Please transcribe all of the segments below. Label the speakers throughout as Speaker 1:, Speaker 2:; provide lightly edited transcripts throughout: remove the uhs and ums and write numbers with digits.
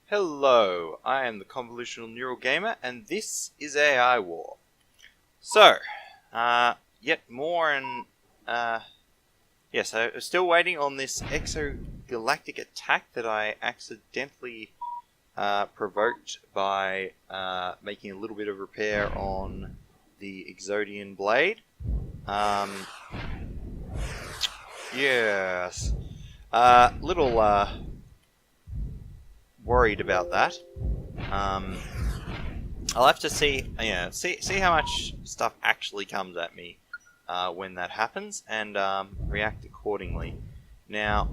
Speaker 1: Hello, I am the Convolutional Neural Gamer, and this is AI War. So, yet more and, yes, I'm still waiting on this exogalactic attack that I accidentally provoked by making a little bit of repair on the Exodian Blade. Yes. Little, worried about that. I'll have to see how much stuff actually comes at me when that happens, and react accordingly. Now,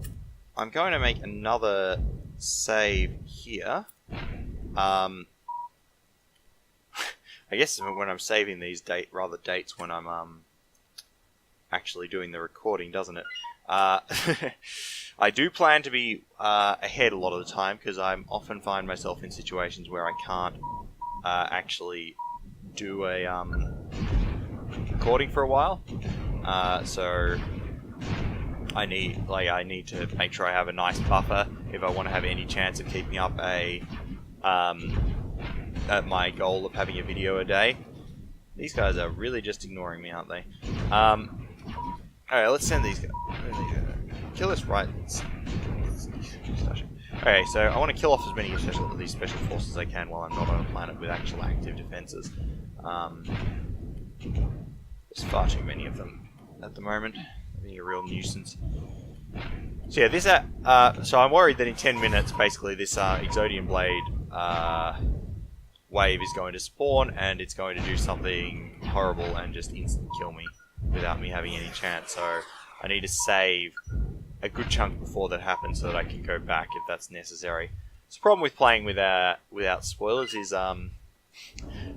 Speaker 1: I'm going to make another save here. I guess when I'm saving these dates when I'm actually doing the recording, doesn't it? I do plan to be ahead a lot of the time because I often find myself in situations where I can't actually do a recording for a while. So I need to make sure I have a nice buffer if I want to have any chance of keeping up at my goal of having a video a day. These guys are really just ignoring me, aren't they? Alright, let's send these guys. Kill this right. Okay, so I want to kill off as many of these special forces as I can while I'm not on a planet with actual active defenses. There's far too many of them at the moment. Being a real nuisance. So yeah, this so I'm worried that in 10 minutes, basically, this Exodian Blade wave is going to spawn, and it's going to do something horrible and just instant kill me without me having any chance. So I need to save a good chunk before that happens so that I can go back if that's necessary. So the problem with playing without spoilers is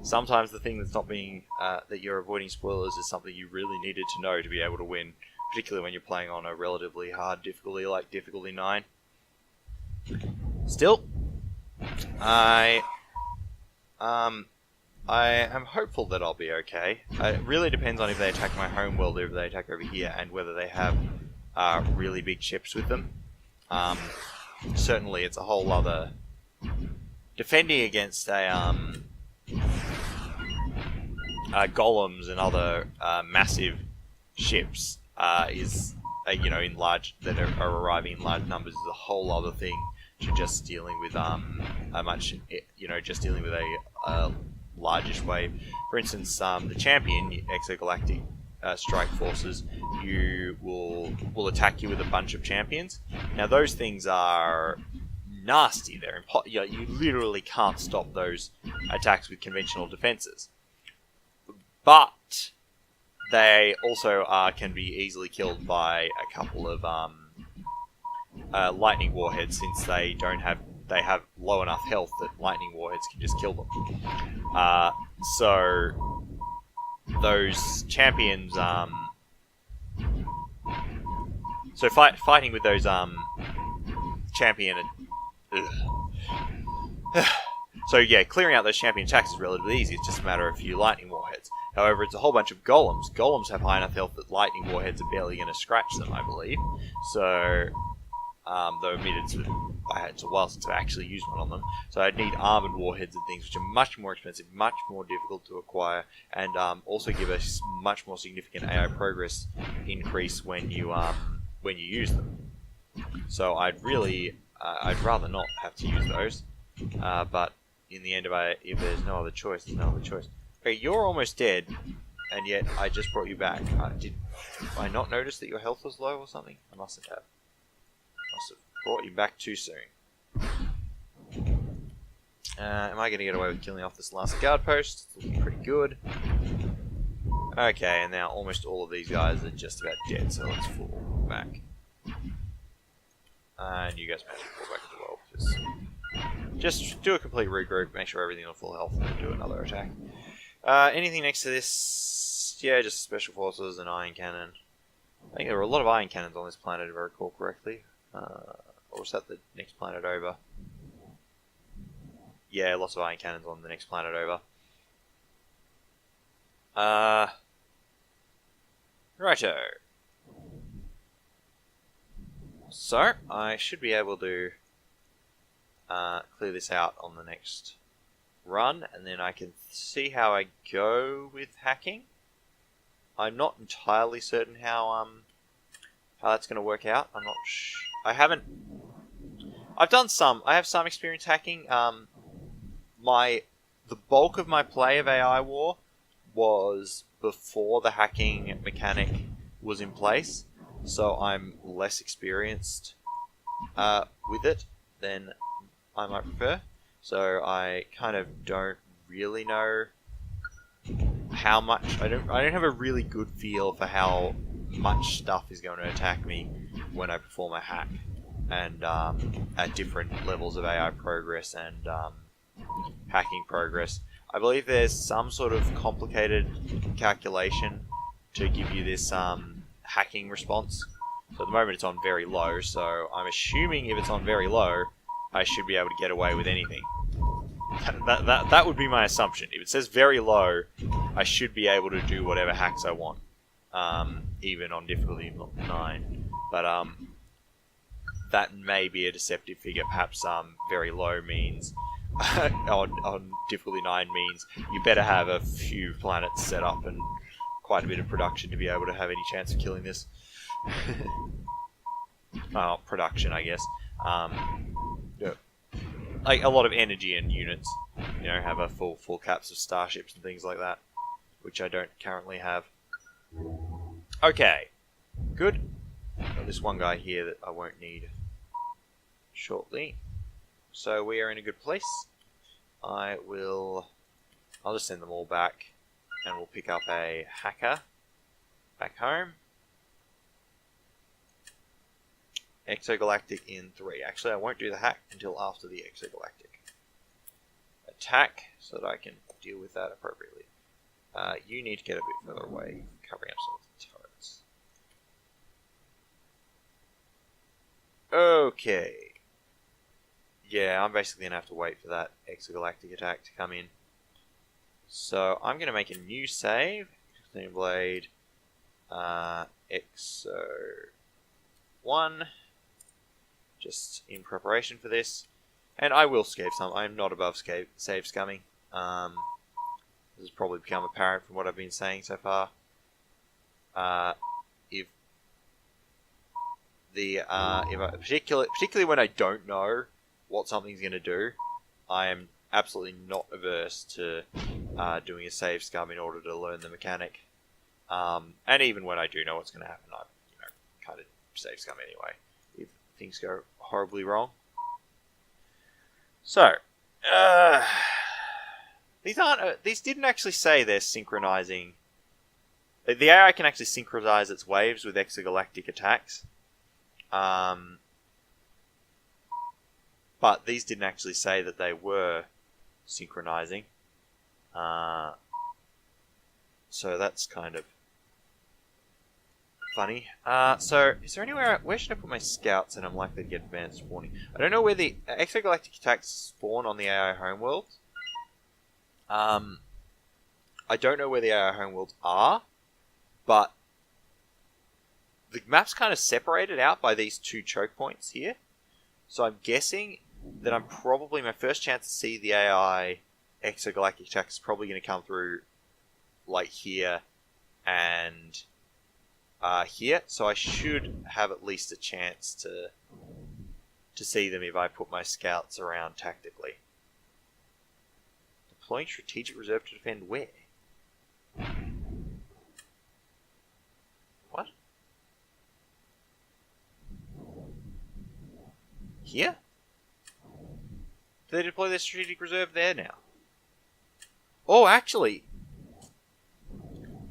Speaker 1: sometimes the thing that's not being that you're avoiding spoilers is something you really needed to know to be able to win, particularly when you're playing on a relatively hard difficulty like difficulty 9. Still, I am hopeful that I'll be okay. It really depends on if they attack my home world or if they attack over here, and whether they have really big ships with them. Certainly, it's a whole other defending against golems and other massive ships is in large that are arriving in large numbers is a whole other thing to just dealing with just dealing with a largish wave. For instance, the champion exogalactic strike forces, will attack you with a bunch of champions. Now those things are nasty. They're you literally can't stop those attacks with conventional defenses. But they also can be easily killed by a couple of lightning warheads, since they have low enough health that lightning warheads can just kill them. So those champions, so fighting with those champion. So yeah, clearing out those champion attacks is relatively easy. It's just a matter of a few lightning warheads. However, it's a whole bunch of golems. Golems have high enough health that lightning warheads are barely going to scratch them, I believe. So, though admitted, it's a while since I actually used one on them. So I'd need armored warheads and things, which are much more expensive, much more difficult to acquire, and also give a much more significant AI progress increase when you use them. So I'd rather not have to use those. But in the end, if there's no other choice, there's no other choice. Okay, you're almost dead, and yet I just brought you back. Did I not notice that your health was low or something? I must have. Must have brought you back too soon. Am I going to get away with killing off this last guard post? It's looking pretty good. Okay, and now almost all of these guys are just about dead, so let's fall back. And you guys may fall back as well. Just do a complete regroup, make sure everything's on full health, and then do another attack. Anything next to this? Yeah, just special forces and iron cannon. I think there were a lot of iron cannons on this planet, if I recall correctly. Or was that the next planet over? Yeah, lots of iron cannons on the next planet over. Righto. So, I should be able to clear this out on the next run, and then I can see how I go with hacking. I'm not entirely certain how that's going to work out. I'm not. I haven't. I've done some. I have some experience hacking. The bulk of my play of AI War was before the hacking mechanic was in place, so I'm less experienced with it than I might prefer. So I kind of don't really know how much. I don't have a really good feel for how much stuff is going to attack me when I perform a hack, and at different levels of AI progress and hacking progress. I believe there's some sort of complicated calculation to give you this hacking response. So at the moment it's on very low, so I'm assuming if it's on very low, I should be able to get away with anything. That would be my assumption. If it says very low, I should be able to do whatever hacks I want, even on difficulty 9. But that may be a deceptive figure. Perhaps very low means on difficulty 9 means you better have a few planets set up and quite a bit of production to be able to have any chance of killing this. Production, I guess. Yeah. Like a lot of energy and units, have a full caps of starships and things like that, which I don't currently have. Okay, good. Got this one guy here that I won't need shortly. So we are in a good place. I'll just send them all back, and we'll pick up a hacker back home. Exogalactic in 3. Actually, I won't do the hack until after the exogalactic attack, so that I can deal with that appropriately. You need to get a bit further away, covering up some of the turrets. Okay. Yeah, I'm basically going to have to wait for that exogalactic attack to come in. So I'm going to make a new save. Exodian Blade. Exo 1. Just in preparation for this. And I will save some. I'm not above save scumming. This has probably become apparent from what I've been saying so far. Particularly when I don't know what something's going to do, I am absolutely not averse to doing a save scum in order to learn the mechanic. And even when I do know what's going to happen, I kind of save scum anyway if things go horribly wrong. So, these didn't actually say they're synchronizing. The AI can actually synchronize its waves with exogalactic attacks. But these didn't actually say that they were synchronizing. So that's kind of funny. So is there anywhere... Where should I put my scouts and I'm likely to get advanced spawning? I don't know where the exogalactic attacks spawn on the AI homeworld. I don't know where the AI homeworlds are, but the map's kind of separated out by these two choke points here. So I'm guessing that my first chance to see the AI exogalactic attack is probably going to come through like here and here. So I should have at least a chance to see them if I put my scouts around tactically. Deploying strategic reserve to defend where? What? Here? Do they deploy their strategic reserve there now? Oh, actually,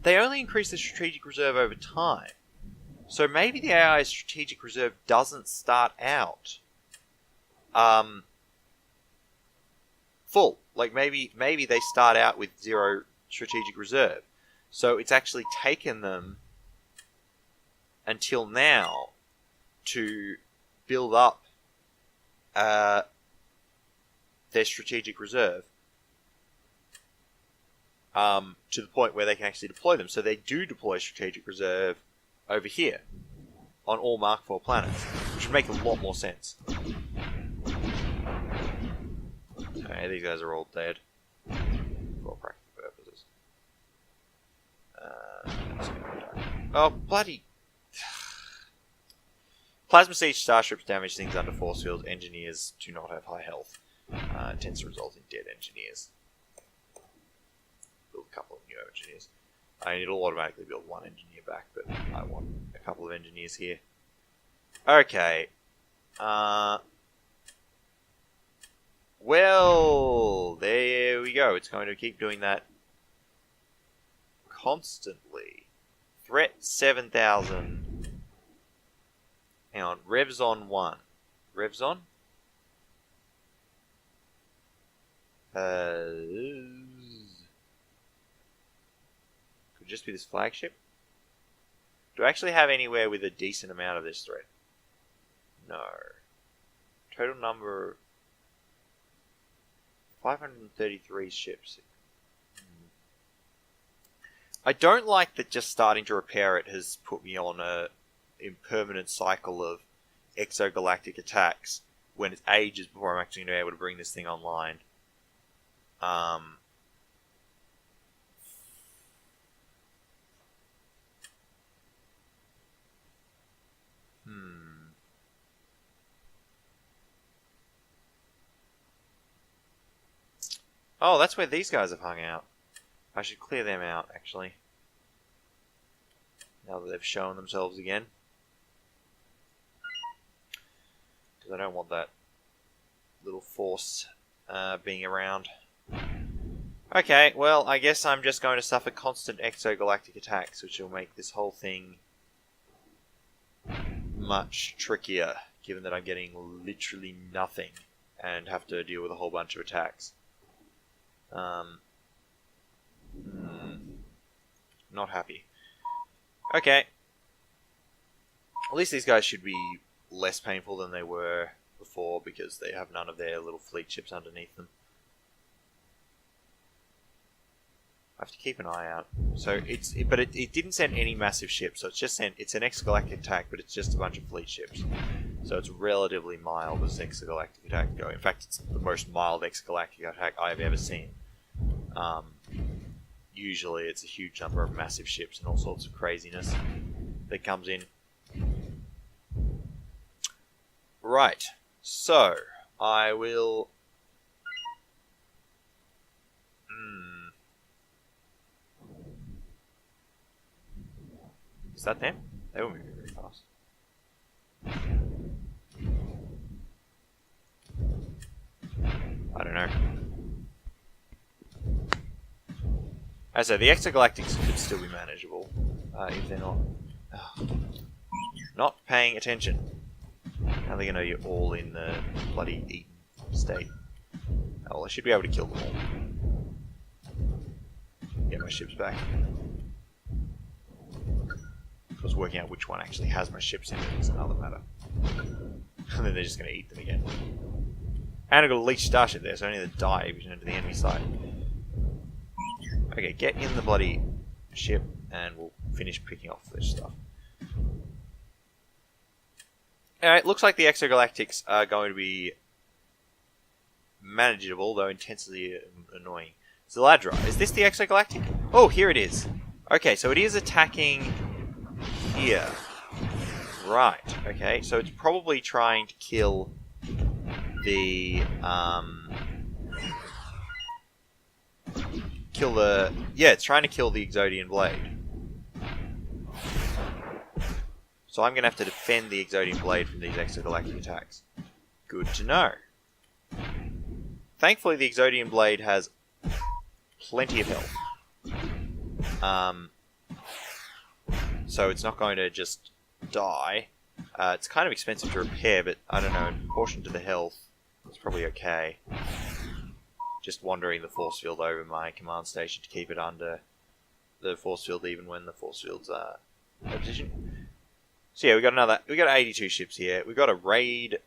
Speaker 1: they only increase the strategic reserve over time. So maybe the AI's strategic reserve doesn't start out full. Like maybe they start out with 0 strategic reserve. So it's actually taken them until now to build up their strategic reserve to the point where they can actually deploy them. So they do deploy strategic reserve over here on all Mark IV planets, which would make a lot more sense. Okay, these guys are all dead. For practical purposes. Oh, bloody... Plasma siege starships damage things under force fields. Engineers do not have high health. It tends to result in dead engineers. Build a couple of new engineers. I mean, it'll automatically build one engineer back, but I want a couple of engineers here. Okay. Well, there we go. It's going to keep doing that constantly. Threat 7,000. Hang on. Revs on 1. Revs on? Could just be this flagship. Do I actually have anywhere with a decent amount of this threat? No. Total number 533 ships. I don't like that just starting to repair it has put me on a impermanent cycle of exogalactic attacks when it's ages before I'm actually going to be able to bring this thing online. Oh, that's where these guys have hung out. I should clear them out, actually. Now that they've shown themselves again. Because I don't want that little force being around. Okay, well, I guess I'm just going to suffer constant exogalactic attacks, which will make this whole thing much trickier, given that I'm getting literally nothing and have to deal with a whole bunch of attacks. Not happy. Okay. At least these guys should be less painful than they were before because they have none of their little fleet ships underneath them. I have to keep an eye out. So it didn't send any massive ships, so it's an exogalactic attack, but it's just a bunch of fleet ships. So it's relatively mild as exogalactic attack go. In fact, it's the most mild exogalactic attack I've ever seen. Usually it's a huge number of massive ships and all sorts of craziness that comes in. Right, so I will... Is that them? They were moving very fast. I don't know. As I say, the exogalactics could still be manageable if they're not paying attention. How are they going to know you're all in the bloody eaten state? Oh, well, I should be able to kill them all. Get my ships back. I was working out which one actually has my ships in it. It's another matter. And then they're just going to eat them again. And I've got a leech starship there, so I need to dive into the enemy side. Okay, get in the bloody ship, and we'll finish picking off this stuff. Alright, looks like the exogalactics are going to be manageable, though intensely annoying. Zeladra, is this the exogalactic? Oh, here it is. Okay, so it is attacking here. Right, okay, so it's probably trying to kill the, yeah, it's trying to kill the Exodian Blade. So I'm going to have to defend the Exodian Blade from these exogalactic attacks. Good to know. Thankfully, the Exodian Blade has plenty of health. So it's not going to just die. It's kind of expensive to repair, but I don't know, in proportion to the health, it's probably okay. Just wandering the force field over my command station to keep it under the force field even when the force field's out of position. So yeah, we got 82 ships here. We got a raid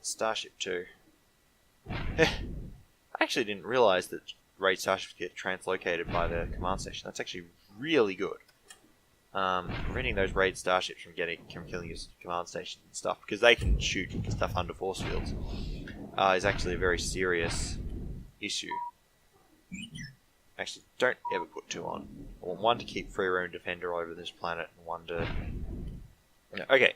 Speaker 1: starship too. I actually didn't realize that raid starships get translocated by the command station. That's actually really good. Preventing those raid starships from killing your command station and stuff, because they can shoot stuff under force fields. is actually a very serious issue. Actually, don't ever put 2 on. I want 1 to keep free roam defender over this planet, and 1 to... Okay,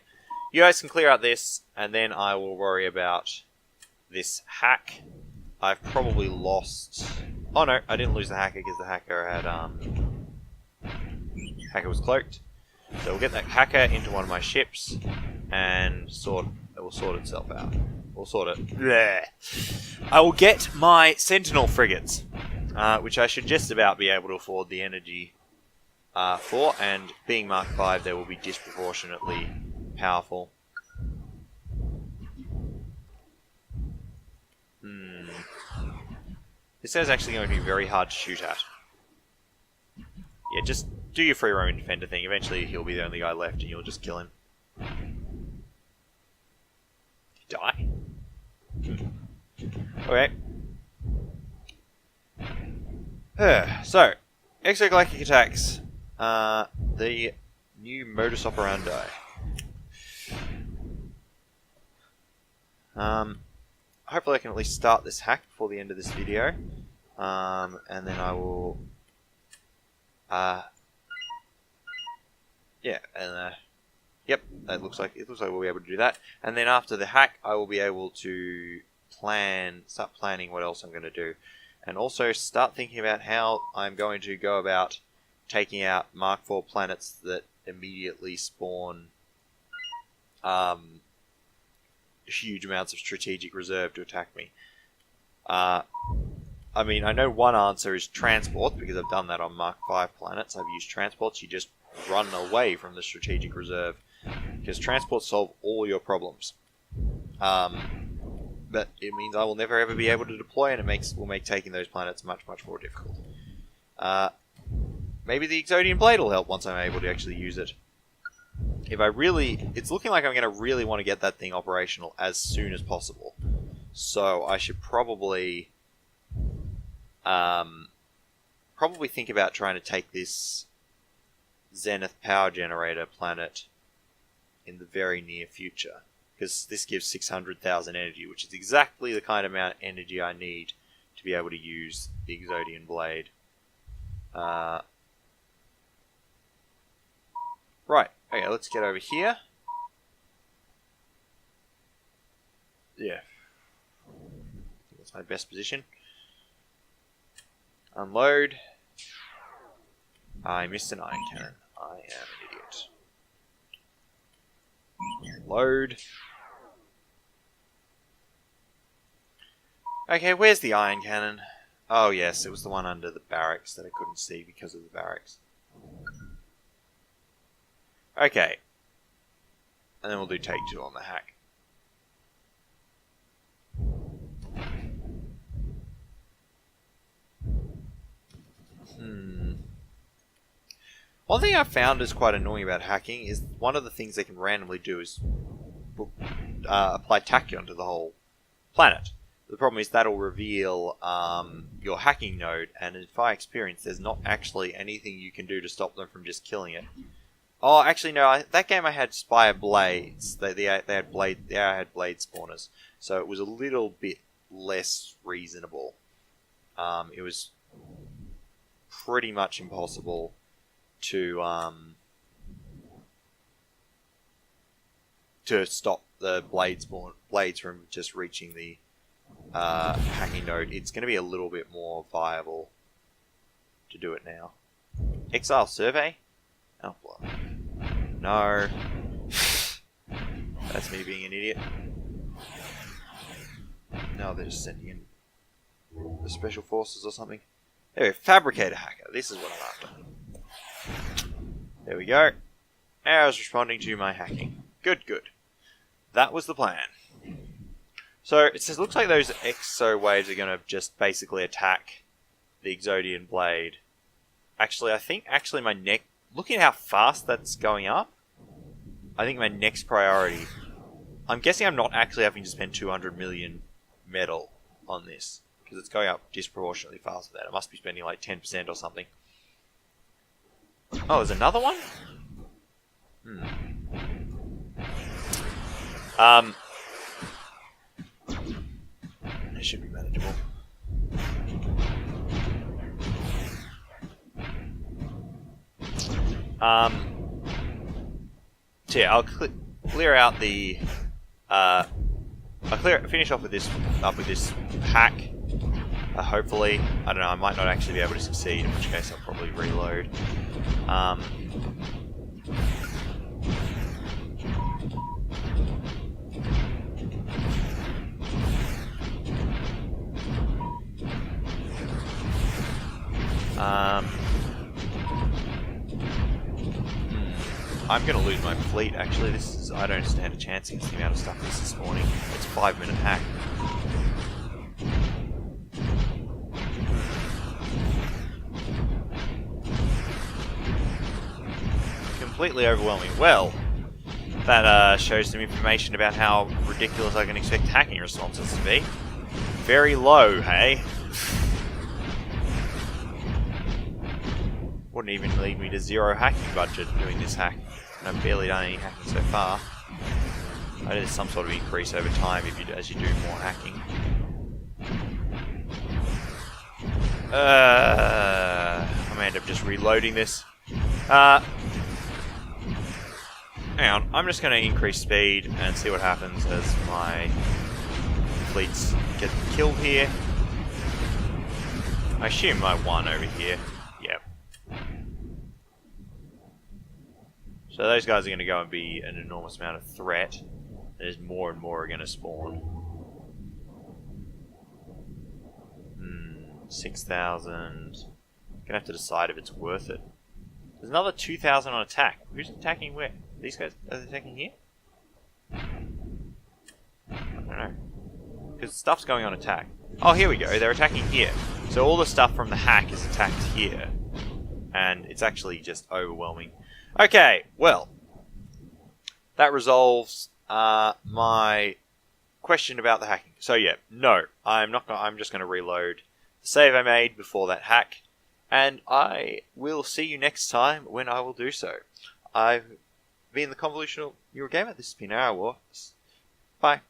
Speaker 1: you guys can clear out this, and then I will worry about this hack. I've probably lost... Oh no, I didn't lose the hacker because the hacker had... Hacker was cloaked. So we'll get that hacker into one of my ships, and it will sort itself out. We'll sort it. Blech. I will get my Sentinel frigates, which I should just about be able to afford the energy for, and being Mark V, they will be disproportionately powerful. This is actually going to be very hard to shoot at. Yeah, just do your free roaming defender thing. Eventually he'll be the only guy left and you'll just kill him. Die. Okay. So, exogalactic attacks. The new modus operandi. Hopefully I can at least start this hack before the end of this video. And then I will... yep, it looks like we'll be able to do that. And then after the hack, I will be able to start planning what else I'm going to do. And also start thinking about how I'm going to go about taking out Mark IV planets that immediately spawn huge amounts of strategic reserve to attack me. I mean, I know one answer is transport, because I've done that on Mark V planets. I've used transports. You just run away from the strategic reserve, because transports solve all your problems. But it means I will never ever be able to deploy, and will make taking those planets much, much more difficult. Maybe the Exodian Blade will help once I'm able to actually use it. It's looking like I'm going to really want to get that thing operational as soon as possible. So I should probably think about trying to take this Zenith power generator planet in the very near future, because this gives 600,000 energy, which is exactly the kind of amount of energy I need to be able to use the Exodian Blade. Right, okay, let's get over here. Yeah, I think that's my best position. Unload. I missed an ion cannon. I am an idiot. Load. Okay, where's the ion cannon? Oh yes, it was the one under the barracks that I couldn't see because of the barracks. Okay. And then we'll do take 2 on the hack. One thing I've found is quite annoying about hacking is one of the things they can randomly do is apply tachyon to the whole planet. The problem is that'll reveal your hacking node, and in my experience, there's not actually anything you can do to stop them from just killing it. Oh, actually no. That game I had Spire Blades. They had blade spawners, so it was a little bit less reasonable. It was pretty much impossible to stop the blades from just reaching the hacking node. It's going to be a little bit more viable to do it now. Exile survey? Oh, blood. No. That's me being an idiot. No, they're just sending in the special forces or something. There, fabricator hacker. This is what I'm after. There we go. Arrow's responding to my hacking. Good, good. That was the plan. So, it says, looks like those exo waves are going to just basically attack the Exodian Blade. Actually, I think my looking at how fast that's going up, I think my next priority... I'm guessing I'm not actually having to spend 200 million metal on this, because it's going up disproportionately fast with that. I must be spending like 10% or something. Oh, there's another one? It should be manageable. So yeah, I'll clear out the. I'll finish off with this hack. Hopefully, I don't know. I might not actually be able to succeed, in which case I'll probably reload. I'm going to lose my fleet, actually. I don't stand a chance against the amount of stuff this morning. It's a 5-minute hack. Completely overwhelming. Well, that shows some information about how ridiculous I can expect hacking responses to be. Very low, hey? Wouldn't even lead me to 0 hacking budget doing this hack. And I've barely done any hacking so far. I know there's some sort of increase over time as you do more hacking. I may end up just reloading this. Hang on, I'm just going to increase speed and see what happens as my fleets get killed here. I assume I won over here. Yep. So those guys are going to go and be an enormous amount of threat. There's more and more are going to spawn. 6,000. I'm going to have to decide if it's worth it. There's another 2,000 on attack. Who's attacking where? These guys are they attacking here? I don't know. Because stuff's going on attack. Oh, here we go. They're attacking here. So all the stuff from the hack is attacked here. And it's actually just overwhelming. Okay, well. That resolves my question about the hacking. So yeah, no. I'm just going to reload the save I made before that hack. And I will see you next time when I will do so. I've been the Convolutional Eurogamer. This has been Our Wars. Bye.